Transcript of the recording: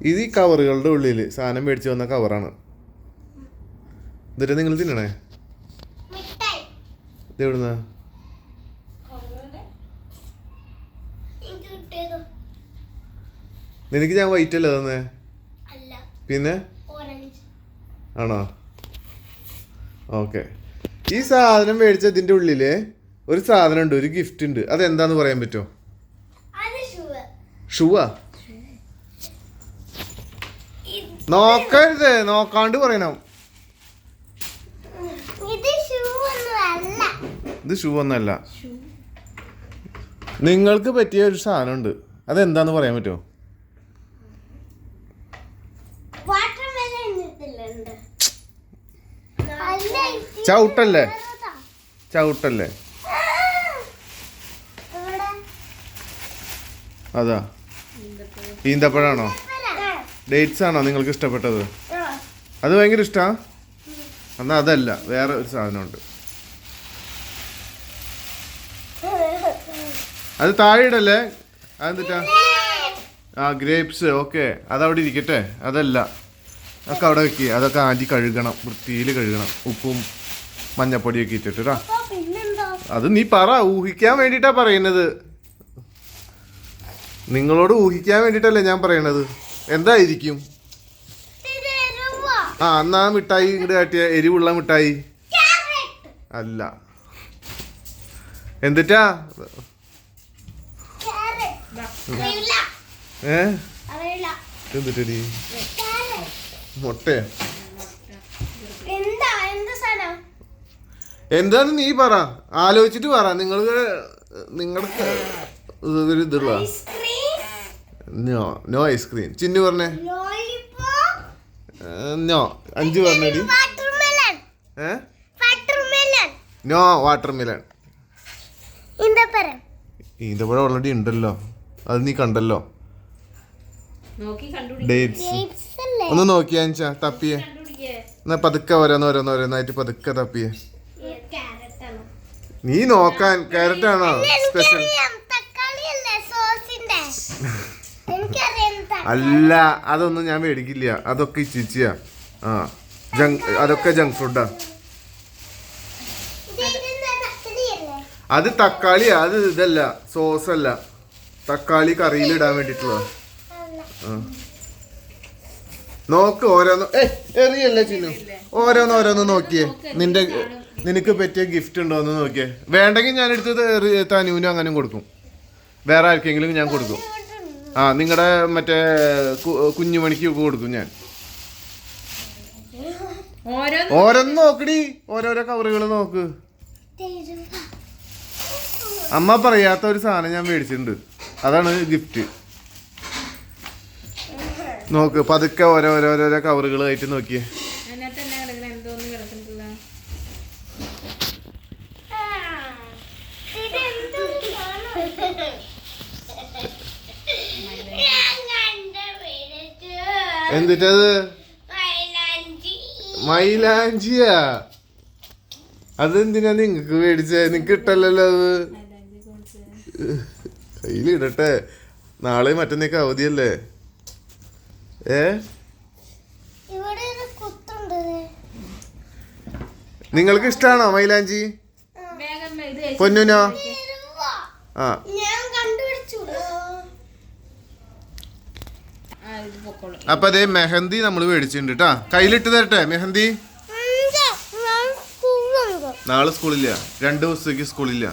ഇത് ഈ കവറുകളുടെ ഉള്ളിൽ സാധനം മേടിച്ചു വന്ന കവറാണ്. എന്നിട്ട് നിങ്ങൾ തിന്നണേ ഇത് എവിടുന്നാ? നിനക്ക് ഞാൻ വൈറ്റ് അല്ലേ തന്നെ? പിന്നെ ആണോ? ഓക്കെ. ഈ സാധനം മേടിച്ച ഇതിന്റെ ഉള്ളില് ഒരു സാധനം ഉണ്ട്, ഒരു ഗിഫ്റ്റ് ഉണ്ട്. അതെന്താന്ന് പറയാൻ പറ്റുമോ? ഷൂവാ? നോക്കരുത്, നോക്കാണ്ട് പറയണം. ഇത് ഷൂ ഒന്നല്ല. നിങ്ങൾക്ക് പറ്റിയ ഒരു സാധനം ഉണ്ട്. അതെന്താന്ന് പറയാൻ പറ്റുമോ? ചവിട്ടല്ലേ? ചവിട്ടല്ലേ? അതാ ഈന്തപ്പഴാണോ? ഡേറ്റ്സ് ആണോ നിങ്ങൾക്ക് ഇഷ്ടപ്പെട്ടത്? അത് ഭയങ്കര ഇഷ്ടാ? എന്നാ അതല്ല, വേറെ ഒരു സാധനമുണ്ട്. അത് താഴെ ഇടല്ലേ? അതെന്തിട്ടാ? ഗ്രേപ്സ്. ഓക്കെ, അതവിടെ ഇരിക്കട്ടെ. അതല്ല, അതൊക്കെ അവിടെ വെക്കുക. അതൊക്കെ ആദ്യം കഴുകണം, വൃത്തിയിൽ കഴുകണം, ഉപ്പും മഞ്ഞപ്പൊടിയൊക്കെ ഇട്ടിട്ടാ. അത് നീ പറ, ഊഹിക്കാൻ വേണ്ടിയിട്ടാ പറയുന്നത്. നിങ്ങളോട് ഊഹിക്കാൻ വേണ്ടിയിട്ടല്ലേ ഞാൻ പറയണത്. എന്തായിരിക്കും? എന്നാ മിഠായി ഇങ്ങോട്ട് കാട്ടിയ, എരിവുള്ള മിഠായി അല്ല. എന്തിട്ടാ? എന്തിട്ടടി? മുട്ടയോ? എന്താന്ന് നീ പറ, ആലോചിച്ചിട്ട് പറ. നിങ്ങൾക്ക് ഇതുള്ള നോ ഐസ്ക്രീം. ചിന്നു പറഞ്ഞേ. നോ. 5 പറഞ്ഞടി. No watermelon. ഈന്തപ്പഴം ഓൾറെഡി ഉണ്ടല്ലോ, അത് നീ കണ്ടല്ലോ. ഡേറ്റ്സ് ഒന്ന് നോക്കിയാ തപ്പിയേ. എന്നാ പതുക്കെ ഓരോന്നോരോന്നായിട്ട് പതുക്കെ തപ്പിയേ. നീ നോക്കാൻ. ക്യാരറ്റ് ആണോ സ്പെഷ്യൽ? അല്ല, അതൊന്നും ഞാൻ മേടിക്കില്ല. അതൊക്കെ ചിച്ചിയാ. അതൊക്കെ ജങ്ക് ഫുഡാ. അത് തക്കാളിയാ. അത് ഇതല്ല, സോസ് അല്ല. തക്കാളി കറിയിൽ ഇടാൻ വേണ്ടിട്ടുള്ള. നോക്ക് ഓരോന്ന്. എറിയല്ലേ ചിന്നു? ഓരോന്ന് നോക്കിയേ. നിനക്ക് പറ്റിയ ഗിഫ്റ്റ് ഉണ്ടോന്ന് നോക്കിയേ. വേണ്ടെങ്കിൽ ഞാൻ എടുത്തത് തനുവിനും അങ്ങനെ കൊടുക്കും. വേറെ ആർക്കെങ്കിലും ഞാൻ കൊടുക്കും. നിങ്ങളുടെ മറ്റേ കുഞ്ഞുമണിക്ക് കൊടുക്കും ഞാൻ. ഓരോന്ന് നോക്കടി, ഓരോരോ കവറുകൾ നോക്ക്. അമ്മ പറയാത്ത ഒരു സാധനം ഞാൻ മേടിച്ചിട്ടുണ്ട്. അതാണ് ഗിഫ്റ്റ്. നോക്ക് പതുക്കെ ഓരോരോ കവറുകളായിട്ട് നോക്കിയേ. എന്തിട്ടത്? മൈലാഞ്ചിയാ? അതെന്തിനാ നിങ്ങക്ക് മേടിച്ചേ? നിങ്ങക്ക് ഇട്ടല്ലോ അത്. കയ്യിലിടട്ടെ, നാളെ മറ്റന്നേക്ക് അവധിയല്ലേ? നിങ്ങൾക്ക് ഇഷ്ടാണോ മൈലാഞ്ചി? പൊന്നുനോ? അപ്പൊ അതേ മെഹന്തി നമ്മൾ മേടിച്ചിട്ടുണ്ട് കേട്ടാ. കയ്യിലിട്ട് തരട്ടെ മെഹന്തി? നാളെ സ്കൂളില്ല, 2 ദിവസത്തേക്ക് സ്കൂളില്ല.